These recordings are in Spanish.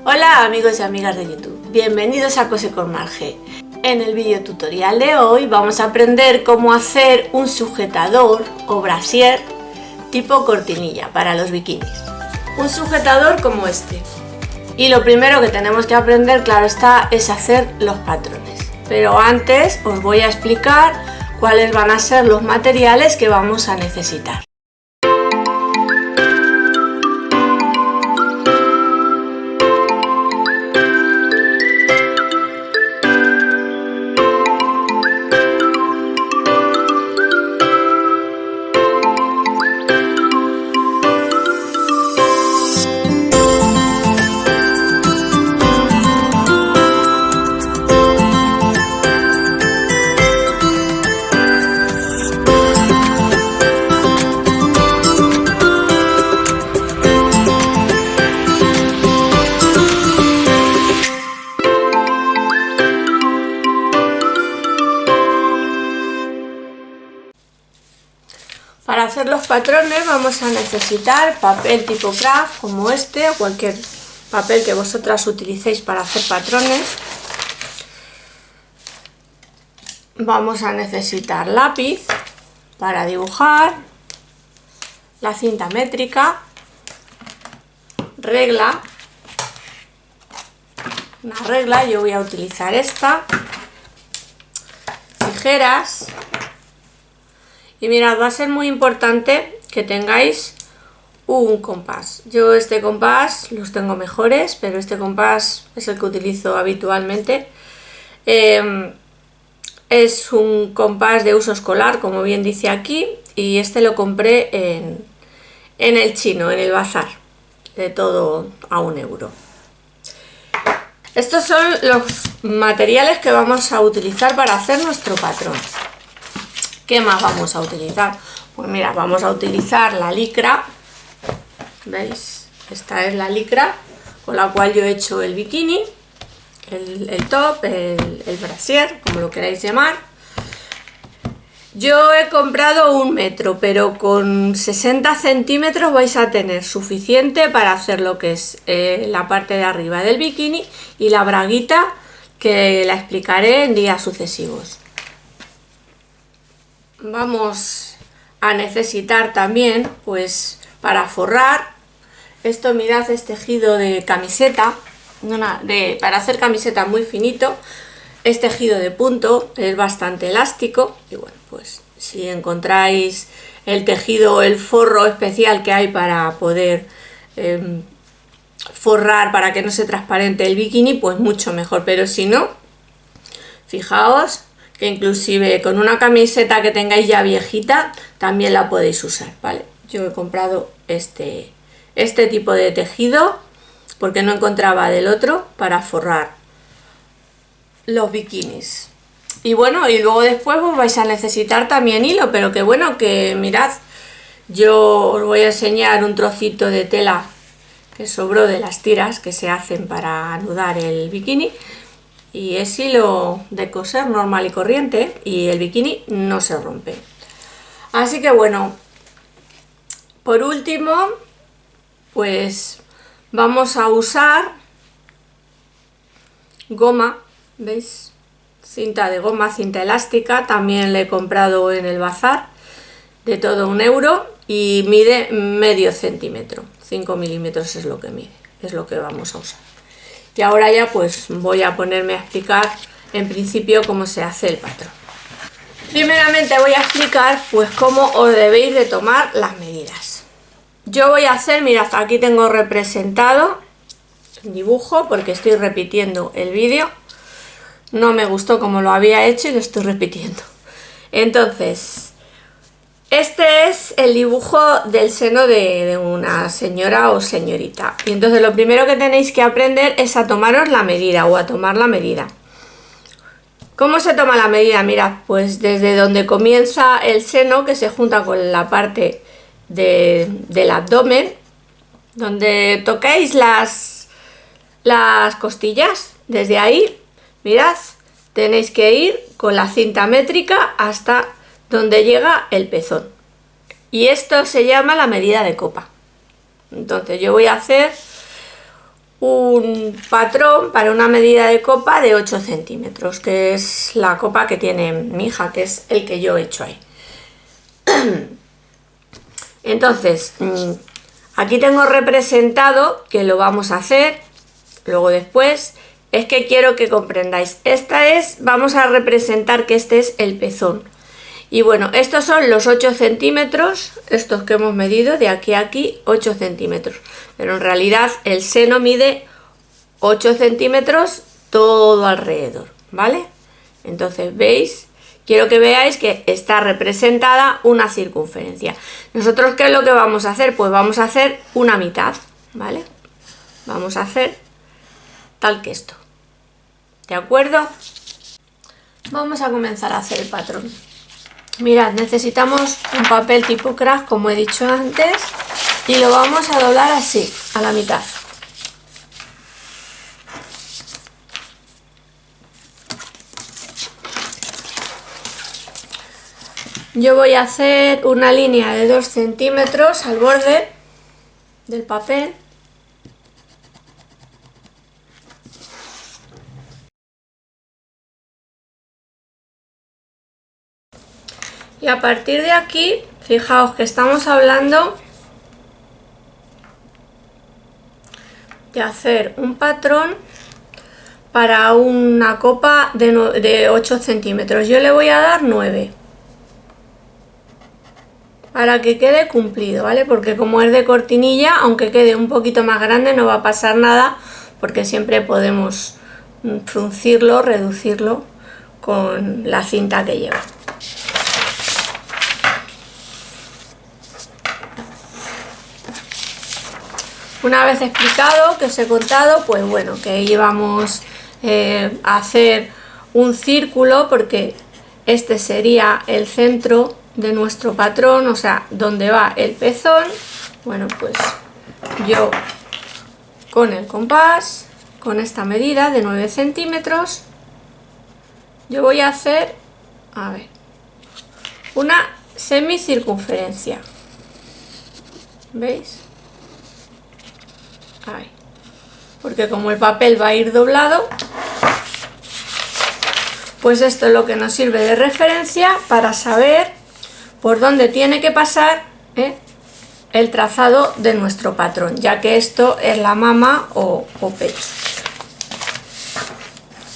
Hola amigos y amigas de YouTube, bienvenidos a Cose con Marge. En el vídeo tutorial de hoy vamos a aprender cómo hacer un sujetador o brasier tipo cortinilla para los bikinis. Un sujetador como este. Y lo primero que tenemos que aprender, claro está, es hacer los patrones. Pero antes os voy a explicar cuáles van a ser los materiales que vamos a necesitar. Para hacer los patrones vamos a necesitar papel tipo craft como este o cualquier papel que vosotras utilicéis para hacer patrones. Vamos a necesitar lápiz para dibujar, la cinta métrica, regla, una regla, yo voy a utilizar esta, tijeras. Y mirad, va a ser muy importante que tengáis un compás. Yo este compás los tengo mejores, pero este compás es el que utilizo habitualmente. Es un compás de uso escolar, como bien dice aquí, y este lo compré en el chino, en el bazar, de todo a 1 euro. Estos son los materiales que vamos a utilizar para hacer nuestro patrón. ¿Qué más vamos a utilizar? Pues mira, vamos a utilizar la licra, ¿veis? Esta es la licra con la cual yo he hecho el bikini, el top, el brasier, como lo queráis llamar. Yo he comprado 1 metro, pero con 60 centímetros vais a tener suficiente para hacer lo que es la parte de arriba del bikini y la braguita, que la explicaré en días sucesivos. Vamos a necesitar también, pues para forrar, esto mirad, es tejido de camiseta, para hacer camiseta muy finito, es tejido de punto, es bastante elástico y bueno, pues si encontráis el tejido, el forro especial que hay para poder forrar para que no se transparente el bikini, pues mucho mejor, pero si no, fijaos que inclusive con una camiseta que tengáis ya viejita también la podéis usar, ¿vale? Yo he comprado este tipo de tejido porque no encontraba del otro para forrar los bikinis. Y bueno, y luego después pues vais a necesitar también hilo, pero que bueno, que mirad, yo os voy a enseñar un trocito de tela que sobró de las tiras que se hacen para anudar el bikini. Y es hilo de coser normal y corriente y el bikini no se rompe. Así que bueno, por último, pues vamos a usar goma, ¿veis? Cinta de goma, cinta elástica, también la he comprado en el bazar, de todo 1 euro y mide medio centímetro, 5 milímetros es lo que mide, es lo que vamos a usar. Y ahora ya pues voy a ponerme a explicar en principio cómo se hace el patrón. Primeramente voy a explicar pues cómo os debéis de tomar las medidas. Yo voy a hacer, mirad, aquí tengo representado el dibujo porque estoy repitiendo el vídeo. No me gustó como lo había hecho y lo estoy repitiendo. Entonces, este es el dibujo del seno de una señora o señorita. Y entonces lo primero que tenéis que aprender es a tomaros la medida o a tomar la medida. ¿Cómo se toma la medida? Mirad, pues desde donde comienza el seno, que se junta con la parte del abdomen, donde toquéis las costillas, desde ahí, mirad, tenéis que ir con la cinta métrica hasta donde llega el pezón, y esto se llama la medida de copa. Entonces yo voy a hacer un patrón para una medida de copa de 8 centímetros, que es la copa que tiene mi hija, que es el que yo he hecho ahí. Entonces, aquí tengo representado que lo vamos a hacer, luego después, es que quiero que comprendáis, vamos a representar que este es el pezón. Y bueno, estos son los 8 centímetros, estos que hemos medido, de aquí a aquí, 8 centímetros. Pero en realidad el seno mide 8 centímetros todo alrededor, ¿vale? Entonces, ¿veis? Quiero que veáis que está representada una circunferencia. ¿Nosotros qué es lo que vamos a hacer? Pues vamos a hacer una mitad, ¿vale? Vamos a hacer tal que esto. ¿De acuerdo? Vamos a comenzar a hacer el patrón. Mirad, necesitamos un papel tipo craft, como he dicho antes, y lo vamos a doblar así, a la mitad. Yo voy a hacer una línea de 2 centímetros al borde del papel. Y a partir de aquí, fijaos que estamos hablando de hacer un patrón para una copa de 8 centímetros. Yo le voy a dar 9. Para que quede cumplido, ¿vale? Porque como es de cortinilla, aunque quede un poquito más grande, no va a pasar nada, porque siempre podemos fruncirlo, reducirlo con la cinta que lleva. Una vez explicado, que os he contado, pues bueno, que íbamos a hacer un círculo, porque este sería el centro de nuestro patrón, o sea, donde va el pezón. Bueno, pues yo con el compás, con esta medida de 9 centímetros, yo voy a hacer, a ver, una semicircunferencia. ¿Veis? Ahí. Porque como el papel va a ir doblado, pues esto es lo que nos sirve de referencia para saber por dónde tiene que pasar el trazado de nuestro patrón, ya que esto es la mama o pecho.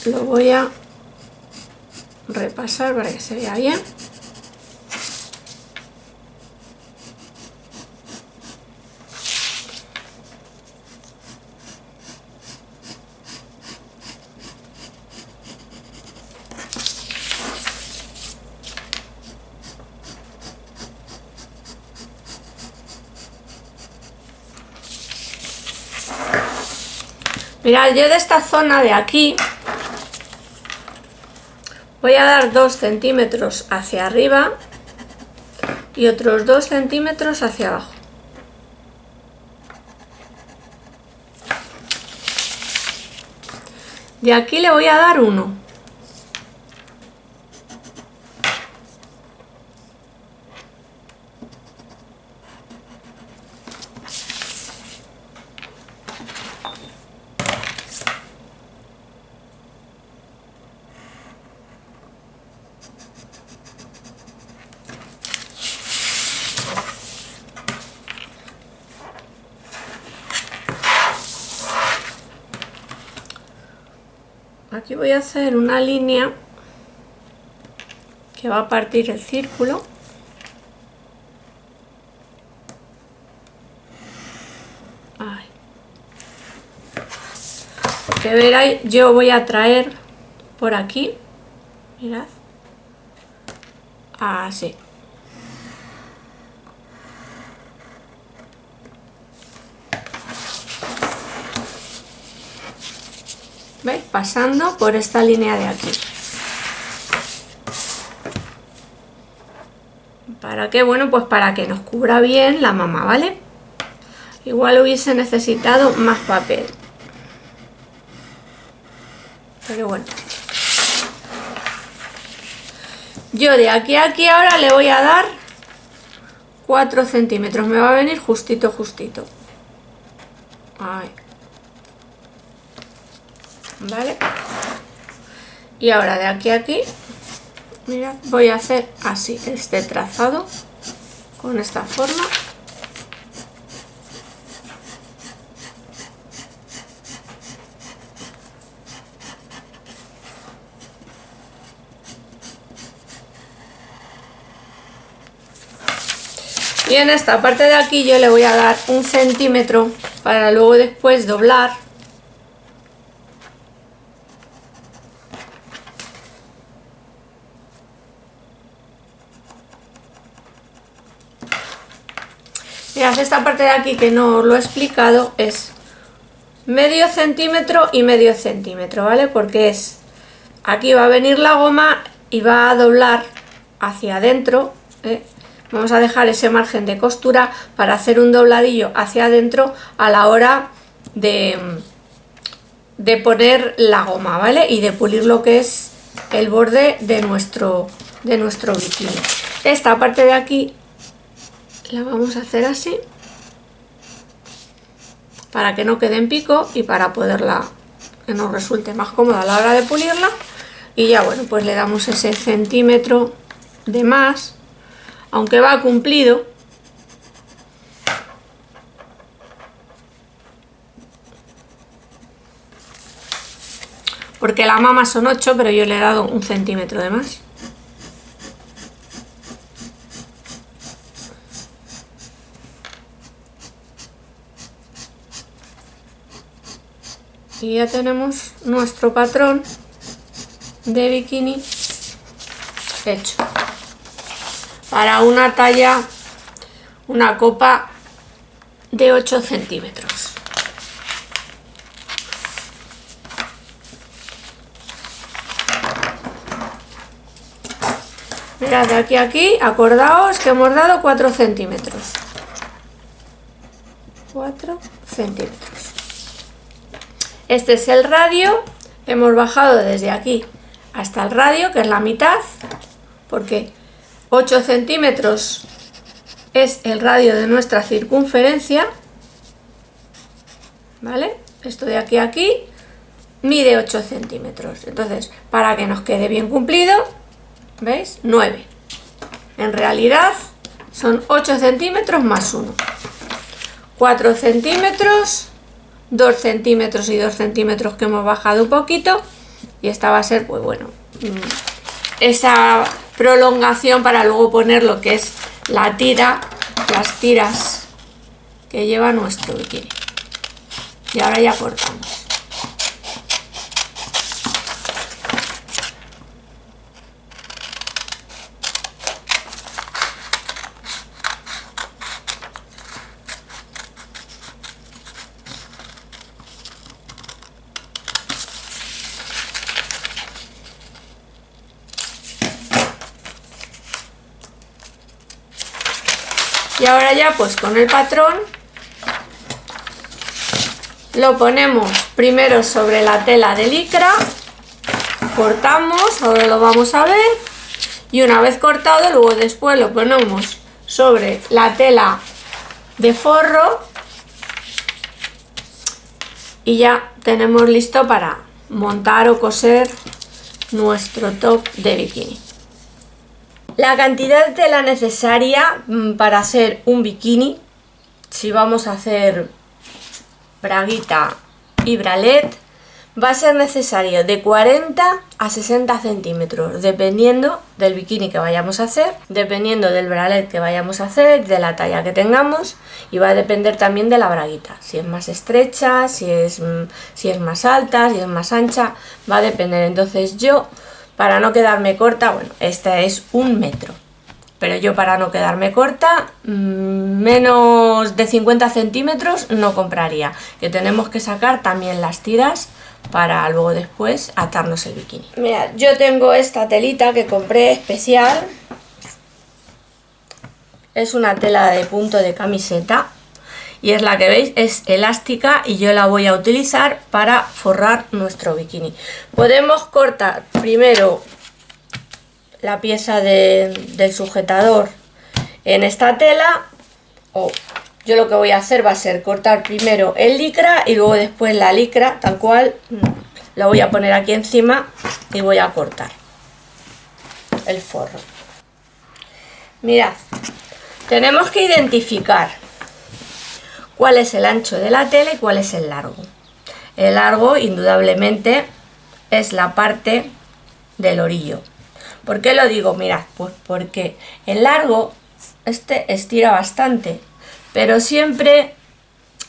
Lo voy a repasar para que se vea bien. Mirad, yo de esta zona de aquí voy a dar 2 centímetros hacia arriba y otros 2 centímetros hacia abajo. De aquí le voy a dar 1. Aquí voy a hacer una línea que va a partir el círculo. Ahí. Porque veréis, yo voy a traer por aquí, mirad, así. ¿Veis? Pasando por esta línea de aquí. ¿Para qué? Bueno, pues para que nos cubra bien la mama, ¿vale? Igual hubiese necesitado más papel. Pero bueno. Yo de aquí a aquí ahora le voy a dar 4 centímetros. Me va a venir justito, justito. Ahí. ¿vale? Y ahora de aquí a aquí, mirad, voy a hacer así este trazado con esta forma. Y en esta parte de aquí yo le voy a dar 1 centímetro para luego después doblar. Mirad, esta parte de aquí que no os lo he explicado es medio centímetro y medio centímetro, ¿vale? Porque es, aquí va a venir la goma y va a doblar hacia adentro, ¿eh? Vamos a dejar ese margen de costura para hacer un dobladillo hacia adentro a la hora de poner la goma, ¿vale? Y de pulir lo que es el borde de nuestro bikini. Esta parte de aquí la vamos a hacer así para que no quede en pico y para poderla, que nos resulte más cómoda a la hora de pulirla. Y ya bueno, pues le damos ese centímetro de más, aunque va cumplido, porque la mama son 8, pero yo le he dado 1 centímetro de más. Y ya tenemos nuestro patrón de bikini hecho para una talla, una copa de 8 centímetros. Mirad, de aquí a aquí, acordaos que hemos dado 4 centímetros. 4 centímetros. Este es el radio, hemos bajado desde aquí hasta el radio, que es la mitad, porque 8 centímetros es el radio de nuestra circunferencia, ¿vale? Esto de aquí a aquí mide 8 centímetros, entonces para que nos quede bien cumplido, ¿veis? 9. En realidad son 8 centímetros más 1. 4 centímetros, 2 centímetros y 2 centímetros que hemos bajado un poquito, y esta va a ser, pues bueno, esa prolongación para luego poner lo que es la tira, las tiras que lleva nuestro bikini. Y ahora ya cortamos. Y ahora ya pues con el patrón lo ponemos primero sobre la tela de licra, cortamos, ahora lo vamos a ver, y una vez cortado luego después lo ponemos sobre la tela de forro y ya tenemos listo para montar o coser nuestro top de bikini. La cantidad de tela necesaria para hacer un bikini, si vamos a hacer braguita y bralette, va a ser necesario de 40 a 60 centímetros, dependiendo del bikini que vayamos a hacer, dependiendo del bralette que vayamos a hacer, de la talla que tengamos, y va a depender también de la braguita, si es más estrecha, si es más alta, si es más ancha, va a depender. Entonces yo, para no quedarme corta, bueno, esta es 1 metro, pero yo para no quedarme corta, menos de 50 centímetros no compraría, que tenemos que sacar también las tiras para luego después atarnos el bikini. Mirad, yo tengo esta telita que compré especial, es una tela de punto de camiseta, y es la que veis, es elástica y yo la voy a utilizar para forrar nuestro bikini. Podemos cortar primero la pieza del sujetador en esta tela, o yo lo que voy a hacer va a ser cortar primero el licra y luego después la licra tal cual Lo voy a poner aquí encima y voy a cortar el forro. Mirad, tenemos que identificar cuál es el ancho de la tela y cuál es el largo. El largo, indudablemente, es la parte del orillo. ¿Por qué lo digo? Mirad, pues porque el largo, estira bastante, pero siempre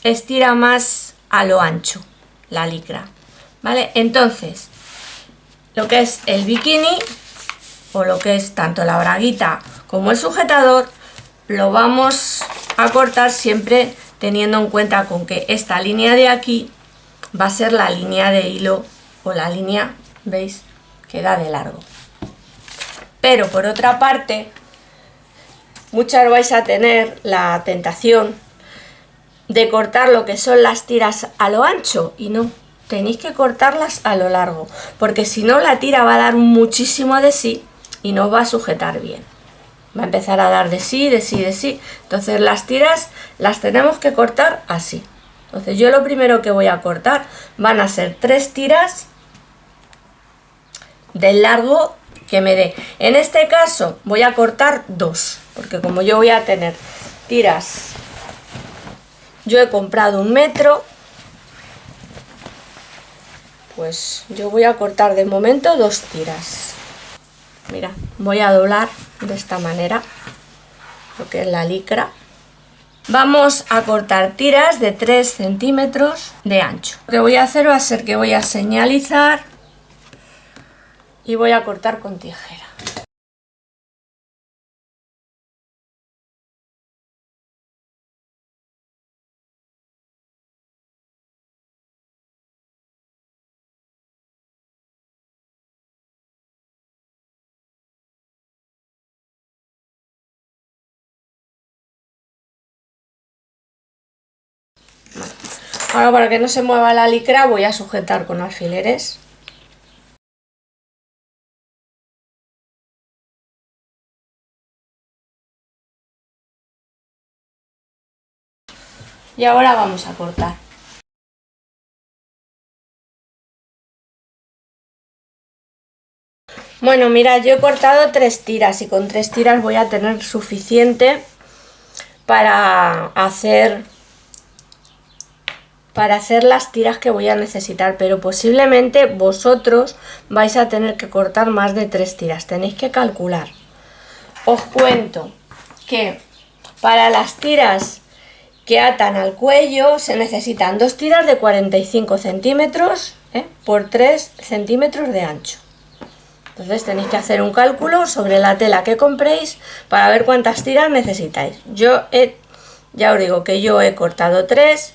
estira más a lo ancho, la licra, ¿vale? Entonces, lo que es el bikini, o lo que es tanto la braguita como el sujetador, lo vamos a cortar siempre teniendo en cuenta con que esta línea de aquí va a ser la línea de hilo o la línea, ¿veis?, que da de largo. Pero por otra parte, muchas vais a tener la tentación de cortar lo que son las tiras a lo ancho, y no, tenéis que cortarlas a lo largo, porque si no la tira va a dar muchísimo de sí y no va a sujetar bien. Va a empezar a dar de sí, de sí, de sí. Entonces las tiras las tenemos que cortar así. Entonces yo lo primero que voy a cortar van a ser 3 tiras del largo que me dé. En este caso voy a cortar 2, porque como yo voy a tener tiras, yo he comprado 1 metro, pues yo voy a cortar de momento 2 tiras. Mira, voy a doblar de esta manera lo que es la licra. Vamos a cortar tiras de 3 centímetros de ancho. Lo que voy a hacer va a ser que voy a señalizar y voy a cortar con tijera. Ahora, para que no se mueva la licra, voy a sujetar con alfileres. Y ahora vamos a cortar. Bueno, mira, yo he cortado 3 tiras y con 3 tiras voy a tener suficiente para hacer las tiras que voy a necesitar, pero posiblemente vosotros vais a tener que cortar más de 3 tiras, tenéis que calcular. Os cuento que para las tiras que atan al cuello se necesitan 2 tiras de 45 centímetros por 3 centímetros de ancho. Entonces tenéis que hacer un cálculo sobre la tela que compréis para ver cuántas tiras necesitáis. Ya os digo que yo he cortado 3.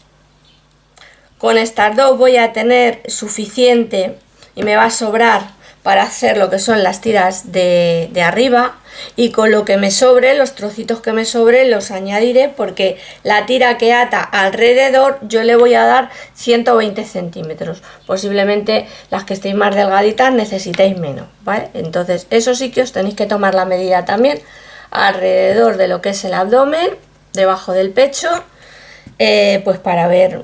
Con estas 2 voy a tener suficiente y me va a sobrar para hacer lo que son las tiras de arriba, y con lo que me sobre, los trocitos que me sobren los añadiré, porque la tira que ata alrededor yo le voy a dar 120 centímetros. Posiblemente las que estéis más delgaditas necesitéis menos, ¿vale? Entonces eso sí que os tenéis que tomar la medida también alrededor de lo que es el abdomen, debajo del pecho, pues para ver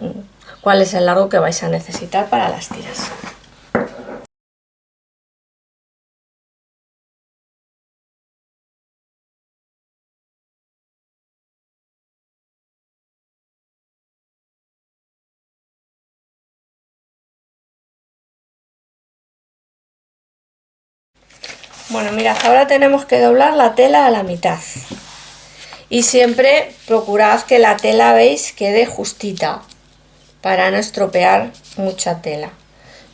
cuál es el largo que vais a necesitar para las tiras. Bueno, mirad, ahora tenemos que doblar la tela a la mitad. Y siempre procurad que la tela, veis, quede justita para no estropear mucha tela.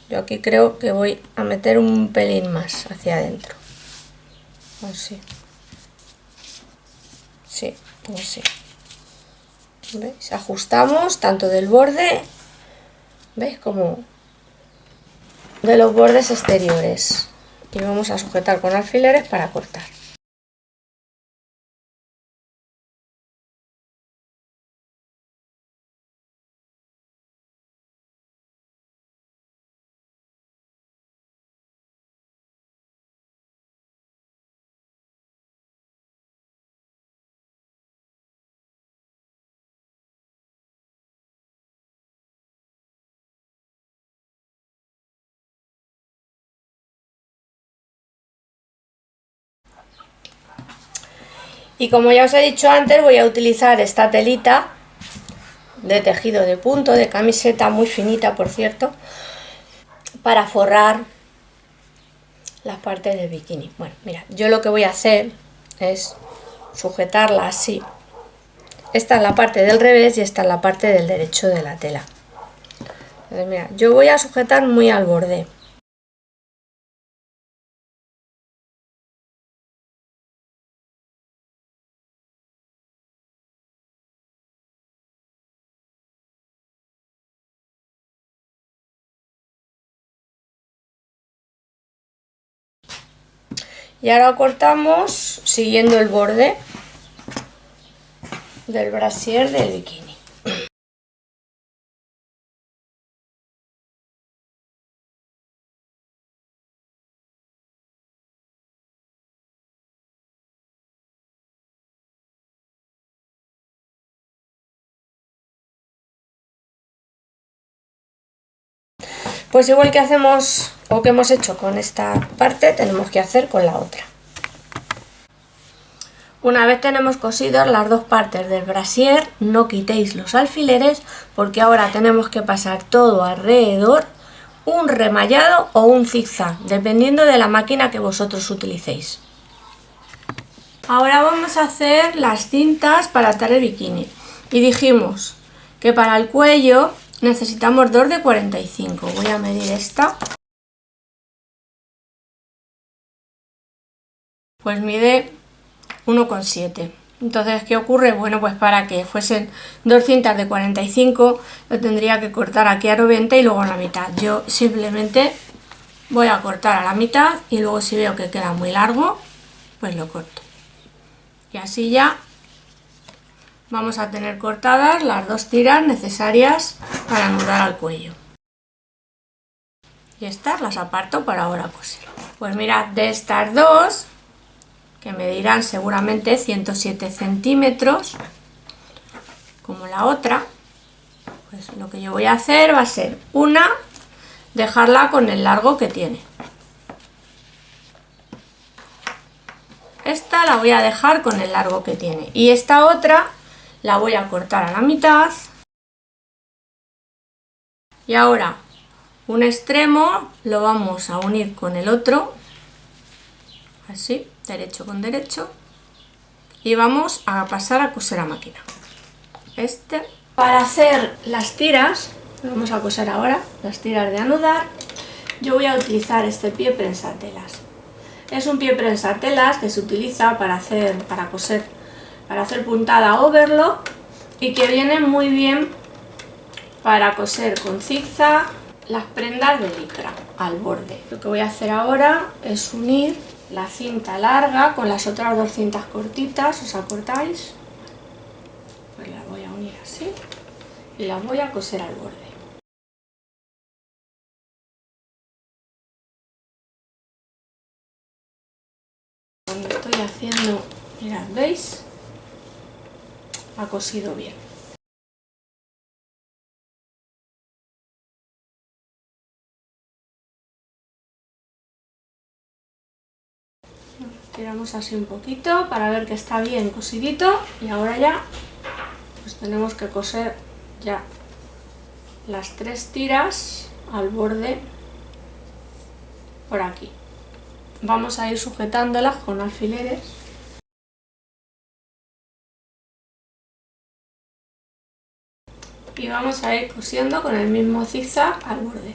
Yo aquí creo que voy a meter un pelín más hacia adentro. Así. Sí, así. ¿Veis? Ajustamos tanto del borde, ¿veis? Como de los bordes exteriores. Y vamos a sujetar con alfileres para cortar. Y como ya os he dicho antes, voy a utilizar esta telita de tejido de punto, de camiseta, muy finita por cierto, para forrar las partes del bikini. Bueno, mira, yo lo que voy a hacer es sujetarla así. Esta es la parte del revés y esta es la parte del derecho de la tela. Entonces, mira, yo voy a sujetar muy al borde. Y ahora cortamos siguiendo el borde del brasier del bikini. Pues igual que hacemos o que hemos hecho con esta parte, tenemos que hacer con la otra. Una vez tenemos cosidas las dos partes del brasier, no quitéis los alfileres porque ahora tenemos que pasar todo alrededor un remallado o un zigzag, dependiendo de la máquina que vosotros utilicéis. Ahora vamos a hacer las cintas para atar el bikini. Y dijimos que para el cuello necesitamos 2 de 45. Voy a medir esta. Pues mide 1,7. Entonces, ¿qué ocurre? Bueno, pues para que fuesen 2 cintas de 45 lo tendría que cortar aquí a 90 y luego a la mitad. Yo simplemente voy a cortar a la mitad y luego si veo que queda muy largo, pues lo corto. Y así ya vamos a tener cortadas las 2 tiras necesarias para anudar al cuello. Y estas las aparto para ahora coser. Pues mirad, de estas dos, que medirán seguramente 107 centímetros, como la otra, pues lo que yo voy a hacer va a ser una, dejarla con el largo que tiene. Esta la voy a dejar con el largo que tiene. Y esta otra la voy a cortar a la mitad. Y ahora un extremo lo vamos a unir con el otro. Así, derecho con derecho. Y vamos a pasar a coser a máquina. Para hacer las tiras, vamos a coser ahora, las tiras de anudar, yo voy a utilizar este pie prensatelas. Es un pie prensatelas que se utiliza para coser, para hacer puntada overlock y que viene muy bien para coser con zigzag las prendas de licra al borde. Lo que voy a hacer ahora es unir la cinta larga con las otras 2 cintas cortitas, ¿os acordáis? Pues las voy a unir así y las voy a coser al borde. Cuando estoy haciendo, mirad, ¿veis? Ha cosido bien. Tiramos así un poquito para ver que está bien cosidito y ahora ya pues tenemos que coser ya las 3 tiras al borde por aquí. Vamos a ir sujetándolas con alfileres. Y vamos a ir cosiendo con el mismo zigzag al borde.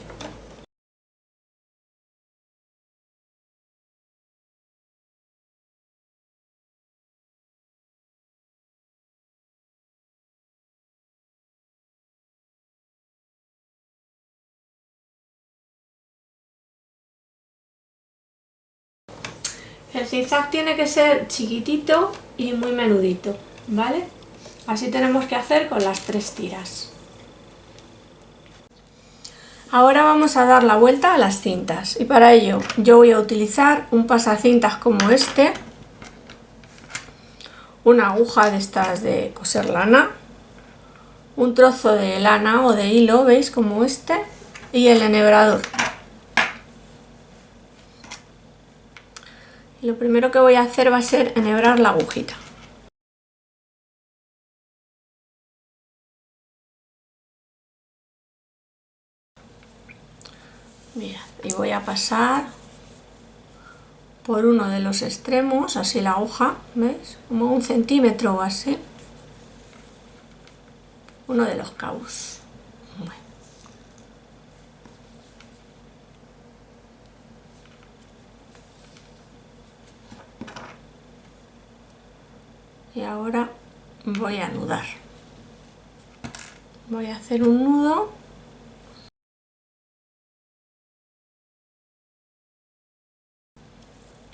El zigzag tiene que ser chiquitito y muy menudito, ¿vale? Así tenemos que hacer con las 3 tiras. Ahora vamos a dar la vuelta a las cintas y para ello yo voy a utilizar un pasacintas como este, una aguja de estas de coser lana, un trozo de lana o de hilo, ¿veis? Como este, y el enhebrador. Y lo primero que voy a hacer va a ser enhebrar la agujita. Mirad, y voy a pasar por uno de los extremos, así la aguja, ¿veis? Como 1 centímetro o así. Uno de los cabos. Bueno. Y ahora voy a anudar. Voy a hacer un nudo.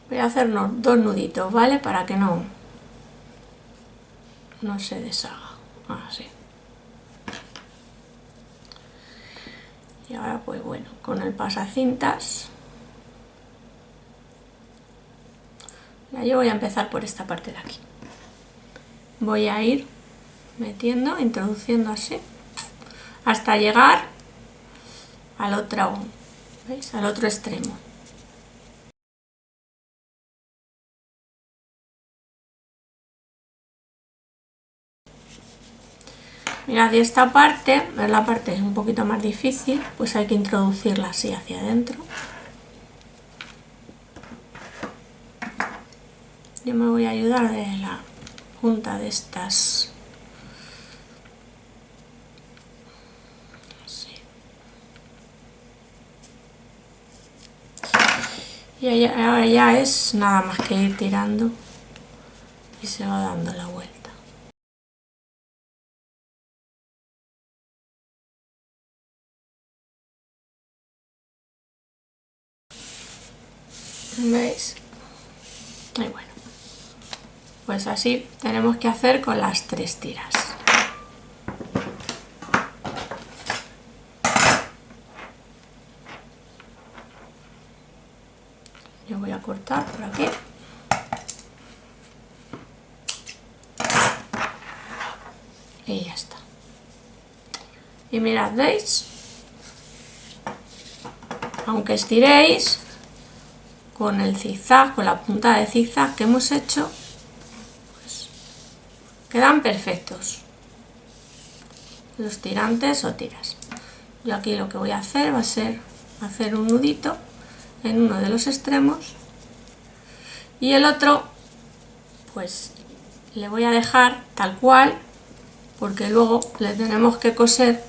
Voy a hacernos 2 nuditos, ¿vale? Para que no se deshaga. Así. Y ahora pues bueno, con el pasacintas. Yo voy a empezar por esta parte de aquí. Voy a ir metiendo, introduciendo así, hasta llegar al otro, ¿veis? Al otro extremo. Mirad, y esta parte, ver la parte es un poquito más difícil, pues hay que introducirla así hacia adentro. Yo me voy a ayudar de la punta de estas. Así. Y ahora ya es nada más que ir tirando y se va dando la vuelta. ¿Veis? Y bueno, pues así tenemos que hacer con las 3 tiras. Yo voy a cortar por aquí. Y ya está. Y mirad, ¿veis? Aunque estiréis, con el zigzag, con la punta de zigzag que hemos hecho, pues quedan perfectos los tirantes o tiras. Yo aquí lo que voy a hacer va a ser hacer un nudito en uno de los extremos y el otro pues le voy a dejar tal cual, porque luego le tenemos que coser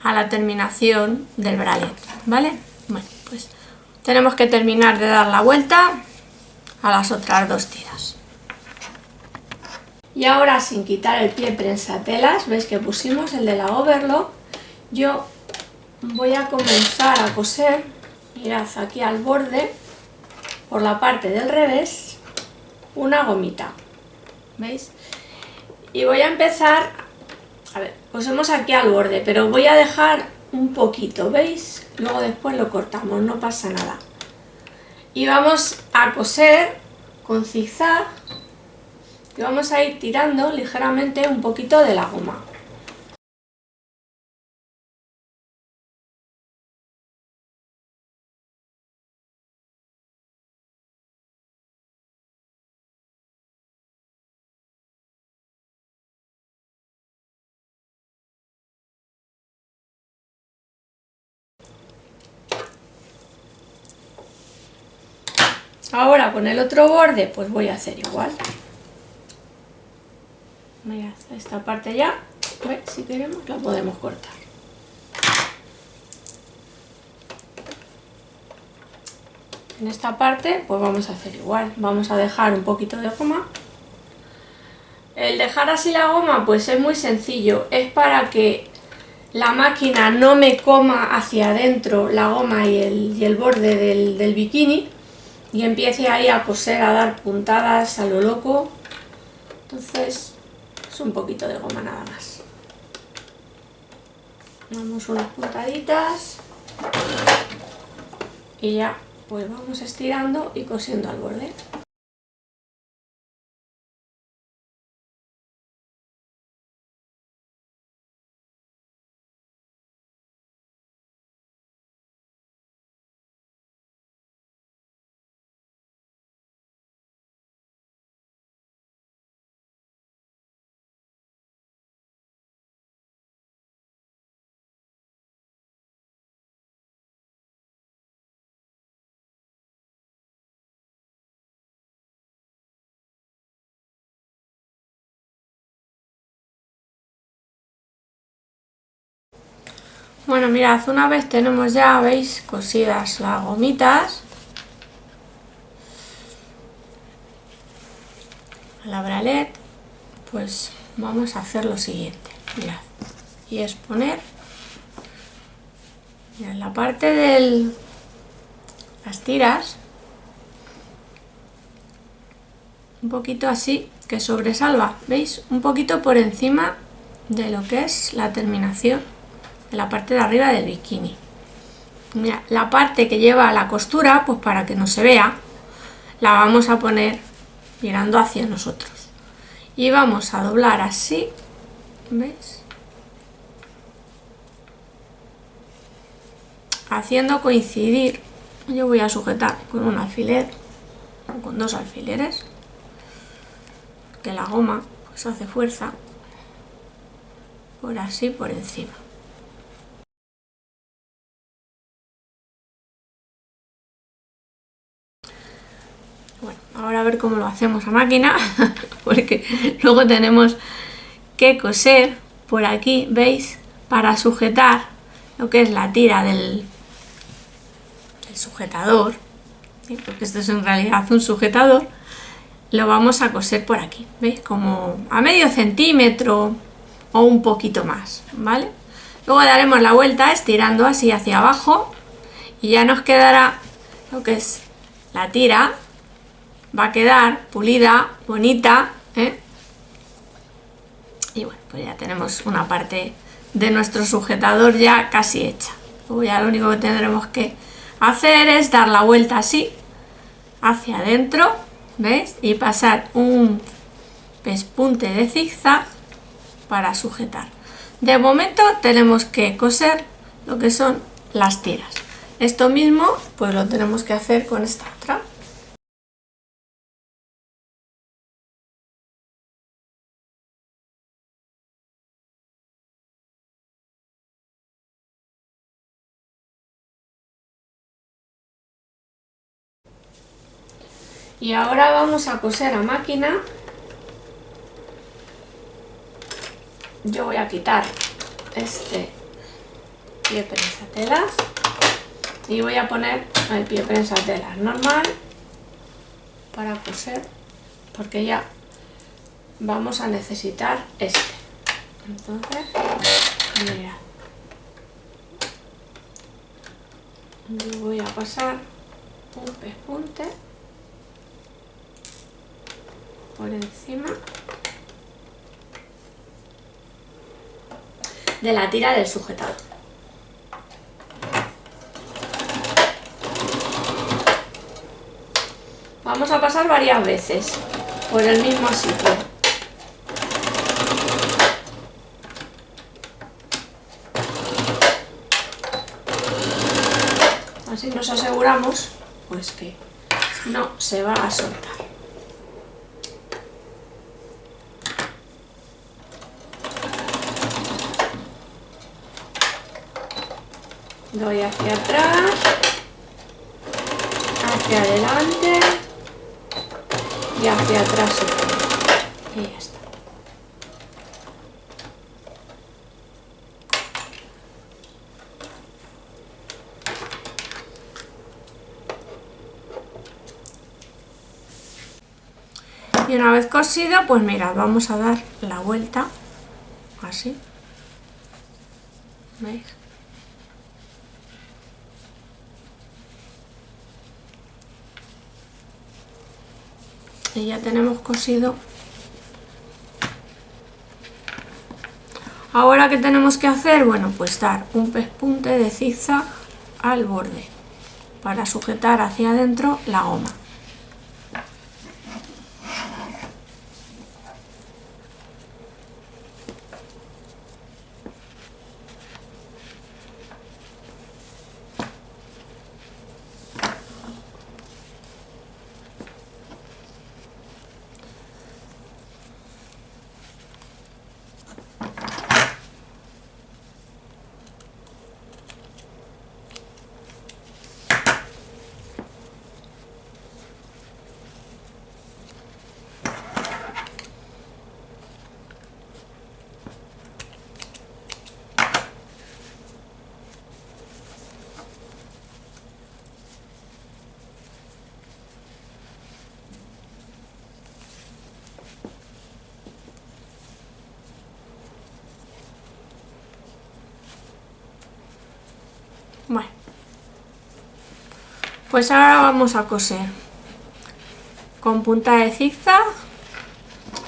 a la terminación del bralet, ¿vale? Bueno, pues tenemos que terminar de dar la vuelta a las otras 2 tiras. Y ahora, sin quitar el pie prensatelas, veis que pusimos el de la overlock, yo voy a comenzar a coser, mirad, aquí al borde, por la parte del revés, una gomita, ¿veis? Y voy a empezar, a ver, cosemos aquí al borde, pero voy a dejar un poquito, ¿veis? Luego después lo cortamos, no pasa nada. Y vamos a coser con zigzag y vamos a ir tirando ligeramente un poquito de la goma. Ahora con el otro borde pues voy a hacer igual. Mirad, esta parte ya, ¿veis? Si queremos la podemos cortar. En esta parte pues vamos a hacer igual, vamos a dejar un poquito de goma. El dejar así la goma pues es muy sencillo, es para que la máquina no me coma hacia adentro la goma y el borde del bikini y empiece ahí a coser, a dar puntadas a lo loco. Entonces es un poquito de goma nada más. Damos unas puntaditas y ya pues vamos estirando y cosiendo al borde. Bueno, mirad, una vez tenemos ya, veis, cosidas las gomitas, la bralet, pues vamos a hacer lo siguiente, mirad, y es poner en la parte de las tiras, un poquito así, que sobresalva, veis, un poquito por encima de lo que es la terminación de la parte de arriba del bikini. Mira, la parte que lleva la costura, pues para que no se vea, la vamos a poner mirando hacia nosotros y vamos a doblar así, ¿veis? Haciendo coincidir, yo voy a sujetar con un alfiler o con dos alfileres, que la goma pues hace fuerza, por así por encima. Bueno, ahora a ver cómo lo hacemos a máquina, porque luego tenemos que coser por aquí, ¿veis? Para sujetar lo que es la tira del sujetador, ¿sí? Porque esto es en realidad un sujetador, lo vamos a coser por aquí, ¿veis? Como a medio centímetro o un poquito más, ¿vale? Luego daremos la vuelta estirando así hacia abajo y ya nos quedará lo que es la tira, va a quedar pulida, bonita, ¿eh? Y bueno, pues ya tenemos una parte de nuestro sujetador ya casi hecha. Luego ya lo único que tendremos que hacer es dar la vuelta así hacia adentro, ¿veis? Y pasar un pespunte de zigzag para sujetar. De momento tenemos que coser lo que son las tiras. Esto mismo pues lo tenemos que hacer con esta otra. Y ahora vamos a coser a máquina. Yo voy a quitar este pie prensatelas y voy a poner el pie prensatelas normal para coser, porque ya vamos a necesitar este. Entonces, mira, yo voy a pasar un pespunte por encima de la tira del sujetador. Vamos a pasar varias veces por el mismo sitio. Así nos aseguramos pues que no se va a soltar. Doy hacia atrás, hacia adelante y hacia atrás y ya está. Y una vez cosido, pues mirad, vamos a dar la vuelta así, ¿veis? Y ya tenemos cosido. Ahora, ¿qué tenemos que hacer? Bueno, pues dar un pespunte de zigzag al borde para sujetar hacia adentro la goma. Pues ahora vamos a coser con punta de zigzag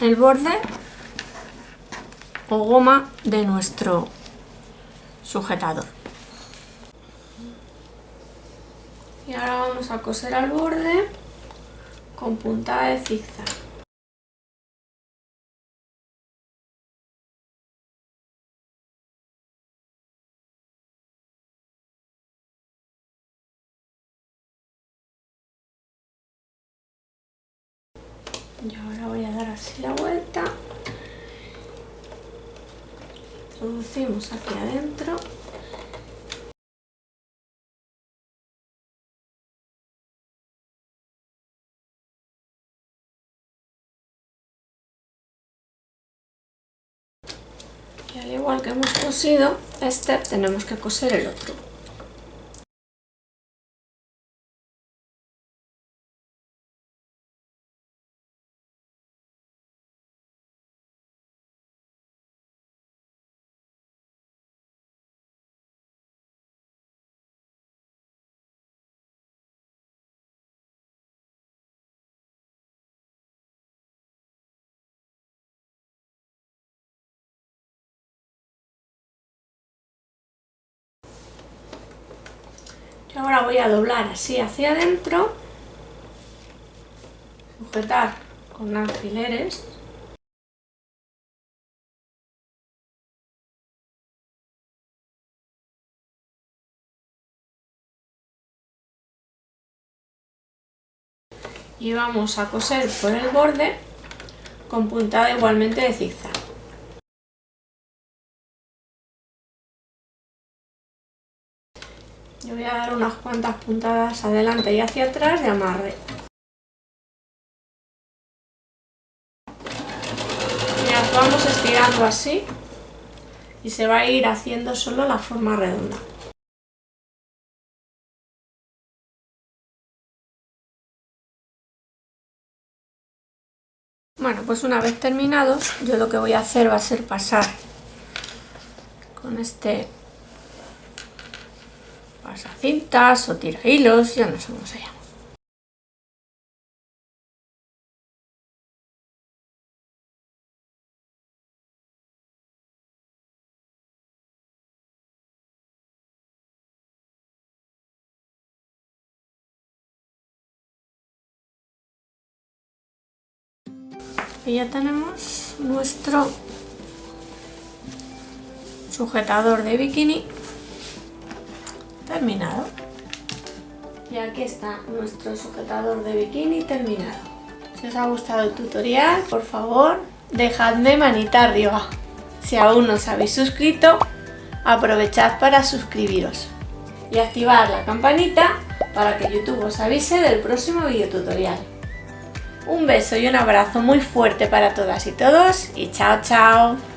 el borde o goma de nuestro sujetador. Y ahora vamos a coser al borde con punta de zigzag. Y ahora voy a dar así la vuelta, introducimos hacia adentro y al igual que hemos cosido este, tenemos que coser el otro. Y ahora voy a doblar así hacia adentro, sujetar con alfileres y vamos a coser por el borde con puntada igualmente de zigzag. Yo voy a dar unas cuantas puntadas adelante y hacia atrás de amarre. Y las vamos estirando así y se va a ir haciendo solo la forma redonda. Bueno, pues una vez terminados, yo lo que voy a hacer va a ser pasar con este pasacintas o tirahilos, ya no sé cómo se llama. Y ya tenemos nuestro sujetador de bikini terminado. Y aquí está nuestro sujetador de bikini terminado. Si os ha gustado el tutorial, por favor, dejadme manita arriba. Si aún no os habéis suscrito, aprovechad para suscribiros y activar la campanita para que YouTube os avise del próximo videotutorial. Un beso y un abrazo muy fuerte para todas y todos y chao chao.